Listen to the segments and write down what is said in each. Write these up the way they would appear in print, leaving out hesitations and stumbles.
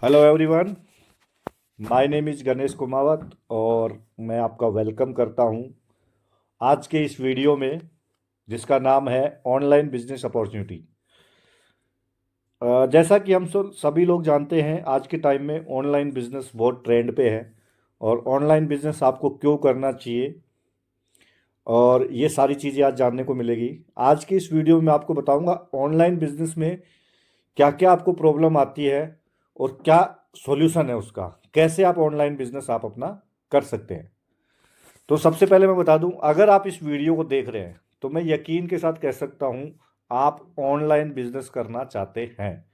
Hello everyone, my name is Ganesh Kumawat और मैं आपका वेलकम करता हूं आज के इस वीडियो में जिसका नाम है ऑनलाइन बिजनेस अपॉर्चुनिटी। जैसा कि हम सभी लोग जानते हैं, आज के टाइम में ऑनलाइन बिजनेस बहुत ट्रेंड पे है और ऑनलाइन बिजनेस आपको क्यों करना चाहिए और ये सारी चीज़ें आज जानने को मिलेगी। आज की इस वीडियो में आपको बताऊंगा ऑनलाइन बिजनेस में क्या क्या आपको प्रॉब्लम आती है और क्या सॉल्यूशन है उसका, कैसे आप ऑनलाइन बिजनेस आप अपना कर सकते हैं। तो सबसे पहले मैं बता दूं, अगर आप इस वीडियो को देख रहे हैं तो मैं यकीन के साथ कह सकता हूं आप ऑनलाइन बिजनेस करना चाहते हैं।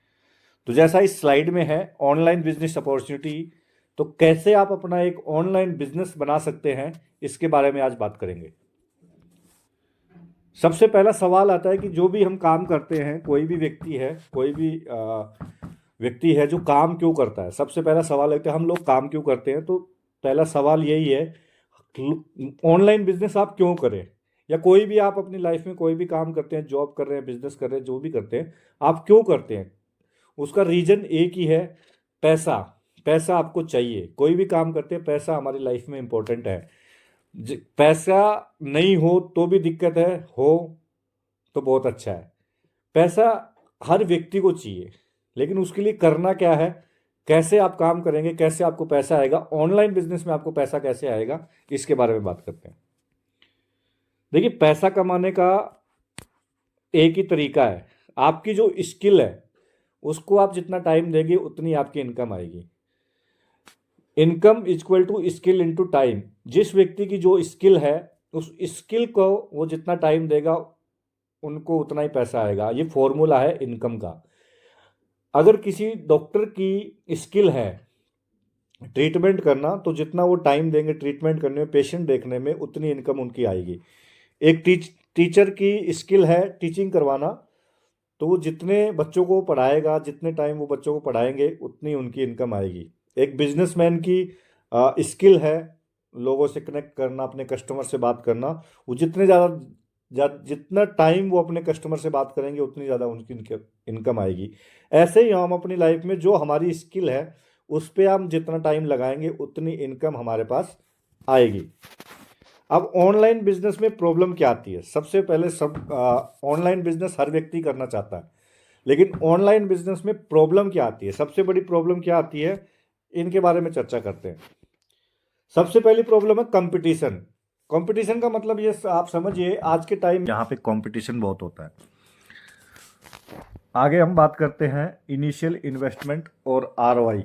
तो जैसा इस स्लाइड में है ऑनलाइन बिजनेस अपॉर्चुनिटी, तो कैसे आप अपना एक ऑनलाइन बिजनेस बना सकते हैं इसके बारे में आज बात करेंगे। सबसे पहला सवाल आता है कि जो भी हम काम करते हैं, कोई भी व्यक्ति है, कोई भी व्यक्ति है जो काम क्यों करता है। सबसे पहला सवाल है कि हम लोग काम क्यों करते हैं। तो पहला सवाल यही है, ऑनलाइन बिजनेस आप क्यों करें, या कोई भी आप अपनी लाइफ में कोई भी काम करते हैं, जॉब कर रहे हैं, बिजनेस कर रहे हैं, जो भी करते हैं, आप क्यों करते हैं। उसका रीजन एक ही है, पैसा। पैसा आपको चाहिए, कोई भी काम करते हैं, पैसा हमारी लाइफ में इंपॉर्टेंट है। पैसा नहीं हो तो भी दिक्कत है, हो तो बहुत अच्छा है। पैसा हर व्यक्ति को चाहिए, लेकिन उसके लिए करना क्या है, कैसे आप काम करेंगे, कैसे आपको पैसा आएगा, ऑनलाइन बिजनेस में आपको पैसा कैसे आएगा, इसके बारे में बात करते हैं। देखिए, पैसा कमाने का एक ही तरीका है, आपकी जो स्किल है उसको आप जितना टाइम देंगे उतनी आपकी इनकम आएगी। Income equal to skill into time. जिस व्यक्ति की जो स्किल है, उस स्किल को वो जितना टाइम देगा उनको उतना ही पैसा आएगा। ये फॉर्मूला है इनकम का। अगर किसी डॉक्टर की स्किल है ट्रीटमेंट करना, तो जितना वो टाइम देंगे ट्रीटमेंट करने में, पेशेंट देखने में, उतनी इनकम उनकी आएगी। एक टीचर की स्किल है टीचिंग करवाना, तो वो जितने बच्चों को पढ़ाएगा, जितने टाइम वो बच्चों को पढ़ाएंगे, उतनी उनकी इनकम आएगी। एक बिजनेसमैन की स्किल है लोगों से कनेक्ट करना, अपने कस्टमर से बात करना, वो जितने ज़्यादा जितना टाइम वो अपने कस्टमर से बात करेंगे उतनी ज़्यादा उनकी इनकम आएगी। ऐसे ही हम अपनी लाइफ में जो हमारी स्किल है उस पर हम जितना टाइम लगाएंगे उतनी इनकम हमारे पास आएगी। अब ऑनलाइन बिजनेस में प्रॉब्लम क्या आती है। सबसे पहले सब ऑनलाइन बिजनेस हर व्यक्ति करना चाहता है, लेकिन ऑनलाइन बिजनेस में प्रॉब्लम क्या आती है, सबसे बड़ी प्रॉब्लम क्या आती है, इनके बारे में चर्चा करते हैं। सबसे पहली प्रॉब्लम है कंपटीशन। कंपटीशन का मतलब ये आप समझिए, आज के टाइम यहाँ पे कंपटीशन बहुत होता है। आगे हम बात करते हैं इनिशियल इन्वेस्टमेंट और आरओआई।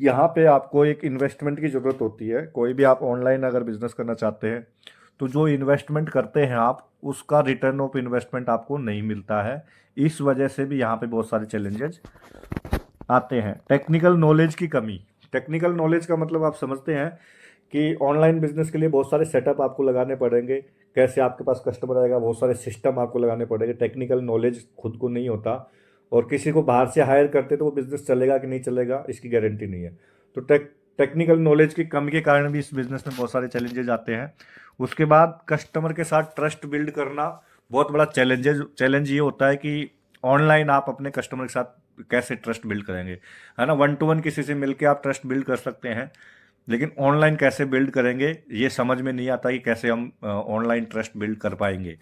यहाँ पे आपको एक इन्वेस्टमेंट की ज़रूरत होती है। कोई भी आप ऑनलाइन अगर बिजनेस करना चाहते हैं तो जो इन्वेस्टमेंट करते हैं आप, उसका रिटर्न ऑफ इन्वेस्टमेंट आपको नहीं मिलता है। इस वजह से भी यहाँ पे बहुत सारे चैलेंजेस आते हैं। टेक्निकल नॉलेज की कमी। टेक्निकल नॉलेज का मतलब आप समझते हैं कि ऑनलाइन बिजनेस के लिए बहुत सारे सेटअप आपको लगाने पड़ेंगे, कैसे आपके पास कस्टमर आएगा, बहुत सारे सिस्टम आपको लगाने पड़ेंगे। टेक्निकल नॉलेज खुद को नहीं होता, और किसी को बाहर से हायर करते तो वो बिजनेस चलेगा कि नहीं चलेगा इसकी गारंटी नहीं है। तो टेक्निकल नॉलेज की कमी के कारण भी इस बिजनेस में बहुत सारे चैलेंजेस आते हैं। उसके बाद कस्टमर के साथ ट्रस्ट बिल्ड करना बहुत बड़ा चैलेंज ये होता है कि ऑनलाइन आप अपने कस्टमर के साथ कैसे ट्रस्ट बिल्ड करेंगे, है ना। वन टू वन किसी से मिलके आप ट्रस्ट बिल्ड कर सकते हैं, लेकिन ऑनलाइन कैसे बिल्ड करेंगे ये समझ में नहीं आता कि कैसे हम ऑनलाइन ट्रस्ट बिल्ड कर पाएंगे।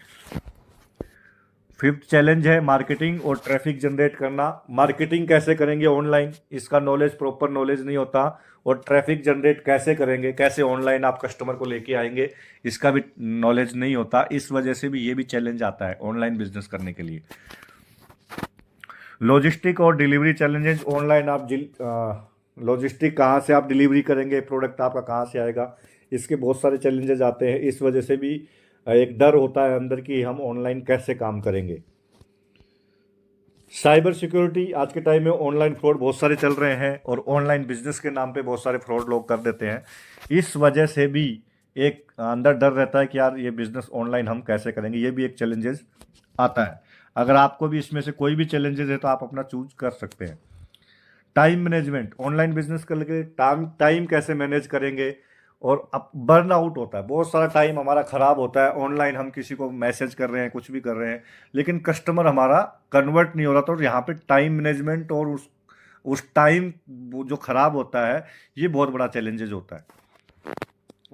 फिफ्थ चैलेंज है मार्केटिंग और ट्रैफिक जनरेट करना। मार्केटिंग कैसे करेंगे ऑनलाइन, इसका नॉलेज, प्रॉपर नॉलेज नहीं होता। और ट्रैफिक जनरेट कैसे करेंगे, कैसे ऑनलाइन आप कस्टमर को लेके आएंगे, इसका भी नॉलेज नहीं होता। इस वजह से भी ये भी चैलेंज आता है ऑनलाइन बिजनेस करने के लिए। लॉजिस्टिक और डिलीवरी चैलेंजेस। ऑनलाइन आप लॉजिस्टिक कहाँ से आप डिलीवरी करेंगे, प्रोडक्ट आपका कहाँ से आएगा, इसके बहुत सारे चैलेंजेस आते हैं। इस वजह से भी एक डर होता है अंदर कि हम ऑनलाइन कैसे काम करेंगे। Cyber security. आज के टाइम में ऑनलाइन फ्रॉड बहुत सारे चल रहे हैं और ऑनलाइन बिजनेस के नाम पे बहुत सारे फ्रॉड लोग कर देते हैं। इस वजह से भी एक अंदर डर रहता है कि यार ये बिजनेस ऑनलाइन हम कैसे करेंगे, ये भी एक चैलेंजेस आता है। अगर आपको भी इसमें से कोई भी चैलेंजेस है तो आप अपना चूज कर सकते हैं। Time management. ऑनलाइन बिजनेस करके टाइम कैसे मैनेज करेंगे। और अब बर्न आउट होता है, बहुत सारा टाइम हमारा ख़राब होता है। ऑनलाइन हम किसी को मैसेज कर रहे हैं, कुछ भी कर रहे हैं, लेकिन कस्टमर हमारा कन्वर्ट नहीं हो रहा था। और यहाँ पे टाइम मैनेजमेंट और उस उस टाइम जो खराब होता है, ये बहुत बड़ा चैलेंजेस होता है।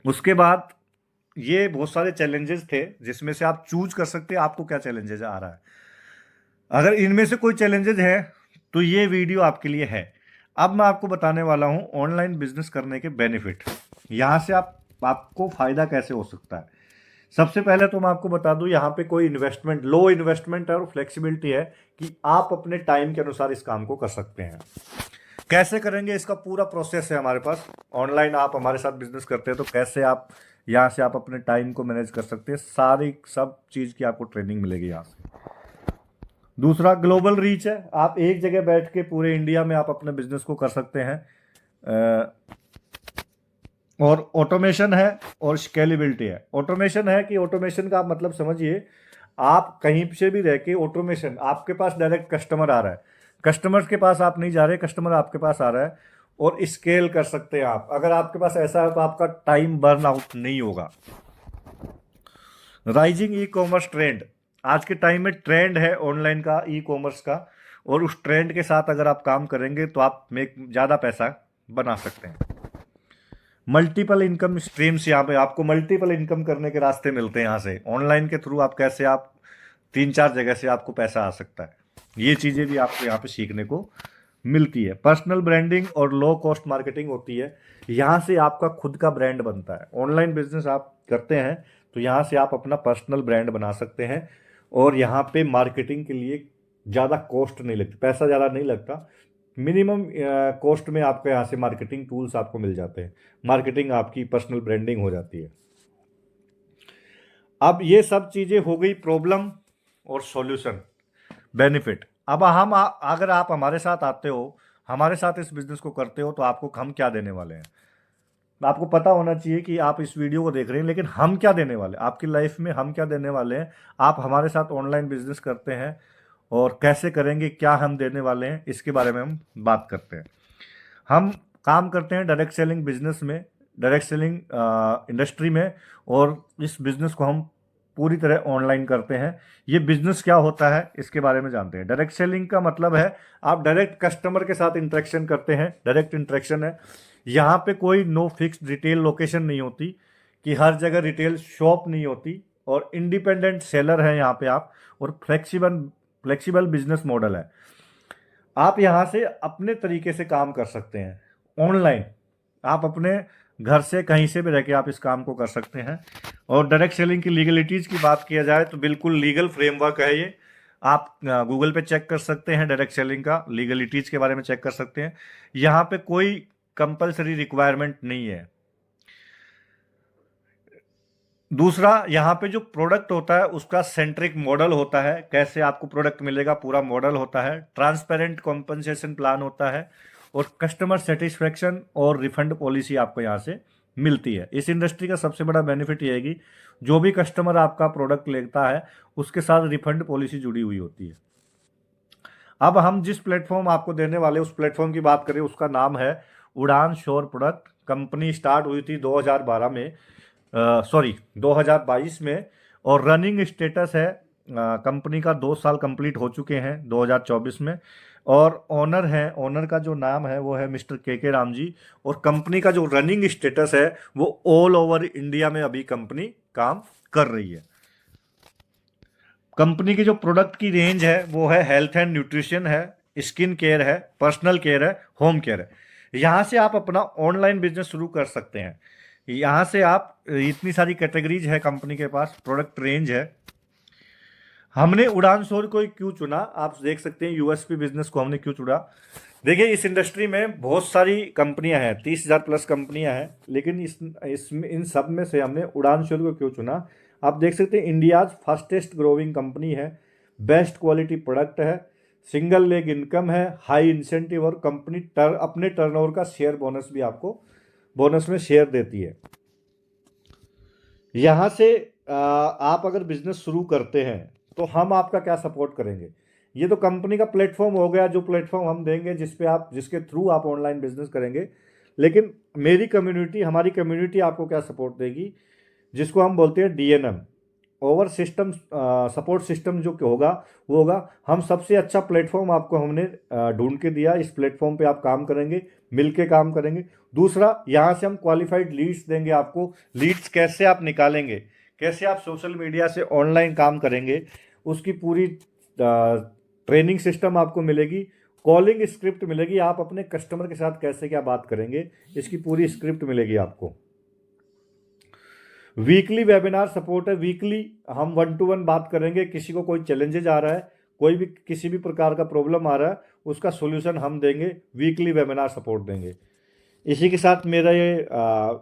उसके बाद ये बहुत सारे चैलेंजेस थे जिसमें से आप चूज कर सकते हैं आपको क्या चैलेंजेस आ रहा है। अगर इनमें से कोई चैलेंजेस है तो ये वीडियो आपके लिए है। अब मैं आपको बताने वाला हूं ऑनलाइन बिजनेस करने के बेनिफिट, यहां से आपको फायदा कैसे हो सकता है। सबसे पहले तो मैं आपको बता दूं, यहाँ पे कोई इन्वेस्टमेंट, लो इन्वेस्टमेंट है और फ्लेक्सिबिलिटी है कि आप अपने टाइम के अनुसार इस काम को कर सकते हैं। कैसे करेंगे इसका पूरा प्रोसेस है हमारे पास। ऑनलाइन आप हमारे साथ बिजनेस करते हैं तो कैसे आप यहाँ से आप अपने टाइम को मैनेज कर सकते हैं, सारी सब चीज़ की आपको ट्रेनिंग मिलेगी यहाँ से। दूसरा, ग्लोबल रीच है, आप एक जगह बैठ के पूरे इंडिया में आप अपने बिजनेस को कर सकते हैं। और ऑटोमेशन है और स्केलेबिलिटी है। ऑटोमेशन है कि ऑटोमेशन का आप मतलब समझिए, आप कहीं से भी रह के ऑटोमेशन, आपके पास डायरेक्ट कस्टमर आ रहा है, कस्टमर के पास आप नहीं जा रहे, कस्टमर आपके पास आ रहा है, और स्केल कर सकते हैं आप। अगर आपके पास ऐसा है तो आपका टाइम बर्न आउट नहीं होगा। राइजिंग ई कॉमर्स ट्रेंड, आज के टाइम में ट्रेंड है ऑनलाइन का, ई कॉमर्स का, और उस ट्रेंड के साथ अगर आप काम करेंगे तो आप ज़्यादा पैसा बना सकते हैं। मल्टीपल इनकम स्ट्रीम्स, यहाँ पे आपको मल्टीपल इनकम करने के रास्ते मिलते हैं यहाँ से। ऑनलाइन के थ्रू आप कैसे, आप 3-4 जगह से आपको पैसा आ सकता है, ये चीज़ें भी आपको यहाँ पे सीखने को मिलती है। पर्सनल ब्रांडिंग और लो कॉस्ट मार्केटिंग होती है, यहाँ से आपका खुद का ब्रांड बनता है। ऑनलाइन बिजनेस आप करते हैं तो यहाँ से आप अपना पर्सनल ब्रांड बना सकते हैं, और यहाँ पे मार्केटिंग के लिए ज़्यादा कॉस्ट नहीं लगती, पैसा ज़्यादा नहीं लगता। मिनिमम कॉस्ट में आपको यहाँ से मार्केटिंग टूल्स आपको मिल जाते हैं, मार्केटिंग आपकी पर्सनल ब्रांडिंग हो जाती है। अब ये सब चीज़ें हो गई प्रॉब्लम और सॉल्यूशन, बेनिफिट। अब अगर आप हमारे साथ आते हो, हमारे साथ इस बिजनेस को करते हो, तो आपको हम क्या देने वाले हैं। आपको पता होना चाहिए कि आप इस वीडियो को देख रहे हैं, लेकिन हम क्या देने वाले हैं आपकी लाइफ में, हम क्या देने वाले हैं। आप हमारे साथ ऑनलाइन बिजनेस करते हैं और कैसे करेंगे, क्या हम देने वाले हैं, इसके बारे में हम बात करते हैं। हम काम करते हैं डायरेक्ट सेलिंग बिजनेस में, डायरेक्ट सेलिंग इंडस्ट्री में, और इस बिजनेस को हम पूरी तरह ऑनलाइन करते हैं। ये बिजनेस क्या होता है इसके बारे में जानते हैं। डायरेक्ट सेलिंग का मतलब है आप डायरेक्ट कस्टमर के साथ इंटरेक्शन करते हैं, डायरेक्ट इंटरेक्शन है। यहाँ पे कोई नो फिक्स्ड रिटेल लोकेशन नहीं होती, कि हर जगह रिटेल शॉप नहीं होती, और इंडिपेंडेंट सेलर है यहाँ पे आप, और फ्लेक्सिबल बिजनेस मॉडल है। आप यहाँ से अपने तरीके से काम कर सकते हैं ऑनलाइन, आप अपने घर से कहीं से भी रह के आप इस काम को कर सकते हैं। और डायरेक्ट सेलिंग की लीगलिटीज़ की बात किया जाए तो बिल्कुल लीगल फ्रेमवर्क है ये। आप गूगल पे चेक कर सकते हैं, डायरेक्ट सेलिंग का लीगलिटीज़ के बारे में चेक कर सकते हैं। यहाँ पे कोई कंपलसरी रिक्वायरमेंट नहीं है। दूसरा, यहाँ पे जो प्रोडक्ट होता है उसका सेंट्रिक मॉडल होता है, कैसे आपको प्रोडक्ट मिलेगा पूरा मॉडल होता है। ट्रांसपेरेंट कॉम्पनसेशन प्लान होता है, और कस्टमर सेटिस्फेक्शन और रिफंड पॉलिसी आपको यहाँ से मिलती है। इस इंडस्ट्री का सबसे बड़ा बेनिफिट ये है कि जो भी कस्टमर आपका प्रोडक्ट लेता है उसके साथ रिफंड पॉलिसी जुड़ी हुई होती है। अब हम जिस प्लेटफॉर्म आपको देने वाले उस प्लेटफॉर्म की बात करें, उसका नाम है उड़ान श्योर प्रोडक्ट। कंपनी स्टार्ट हुई थी 2012 में, 2022 में, और रनिंग स्टेटस है कंपनी का 2 साल कंप्लीट हो चुके हैं 2024 में। और ओनर है, ओनर का जो नाम है वो है मिस्टर के राम जी। और कंपनी का जो रनिंग स्टेटस है वो ऑल ओवर इंडिया में अभी कंपनी काम कर रही है। कंपनी की जो प्रोडक्ट की रेंज है वो है हेल्थ एंड न्यूट्रिशन है, स्किन केयर है, पर्सनल केयर है, होम केयर है। यहाँ से आप अपना ऑनलाइन बिजनेस शुरू कर सकते हैं। यहाँ से आप, इतनी सारी कैटेगरीज है कंपनी के पास, प्रोडक्ट रेंज है। हमने उड़ान शोर को क्यों चुना, आप देख सकते हैं यूएसपी बिजनेस को हमने क्यों चुना। देखिए, इस इंडस्ट्री में बहुत सारी कंपनियां हैं, 30,000 प्लस कंपनियां हैं, लेकिन इसमें इन सब में से हमने उड़ान शोर को क्यों चुना। आप देख सकते हैं इंडियाज फास्टेस्ट ग्रोइंग कंपनी है, बेस्ट क्वालिटी प्रोडक्ट है, सिंगल लेग इनकम है, हाई इंसेंटिव, और कंपनी अपने टर्नओवर का शेयर बोनस भी आपको बोनस में शेयर देती है। यहाँ से आप अगर बिजनेस शुरू करते हैं तो हम आपका क्या सपोर्ट करेंगे। ये तो कंपनी का प्लेटफॉर्म हो गया, जो प्लेटफॉर्म हम देंगे जिसके थ्रू आप ऑनलाइन बिजनेस करेंगे। लेकिन मेरी कम्युनिटी, हमारी कम्युनिटी आपको क्या सपोर्ट देगी, जिसको हम बोलते हैं DNM, over system support system जो होगा वो होगा हम सबसे अच्छा प्लेटफॉर्म आपको हमने ढूंढ के दिया, इस प्लेटफॉर्म पे आप काम करेंगे, मिल के काम करेंगे। दूसरा, यहाँ से हम क्वालिफाइड लीड्स देंगे आपको। लीड्स कैसे आप निकालेंगे, कैसे आप सोशल मीडिया से ऑनलाइन काम करेंगे, उसकी पूरी ट्रेनिंग सिस्टम आपको मिलेगी, कॉलिंग स्क्रिप्ट मिलेगी, आप अपने कस्टमर के साथ कैसे क्या बात करेंगे इसकी पूरी स्क्रिप्ट मिलेगी आपको। वीकली वेबिनार सपोर्ट है, वीकली हम 1-to-1 बात करेंगे। किसी को कोई चैलेंजेज आ रहा है, कोई भी किसी भी प्रकार का प्रॉब्लम आ रहा है, उसका सॉल्यूशन हम देंगे, वीकली वेबिनार सपोर्ट देंगे। इसी के साथ मेरा ये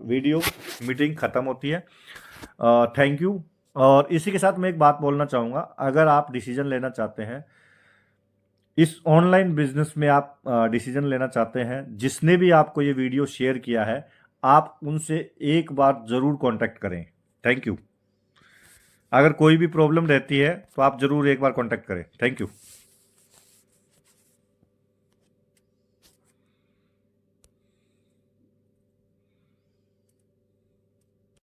वीडियो मीटिंग ख़त्म होती है। Thank you. और इसी के साथ मैं एक बात बोलना चाहूँगा, अगर आप डिसीजन लेना चाहते हैं इस ऑनलाइन बिजनेस में, आप डिसीजन लेना चाहते हैं, जिसने भी आपको ये वीडियो शेयर किया है, आप उनसे एक बार ज़रूर कांटेक्ट करें। Thank you. अगर कोई भी प्रॉब्लम रहती है तो आप ज़रूर एक बार कांटेक्ट करें। Thank you.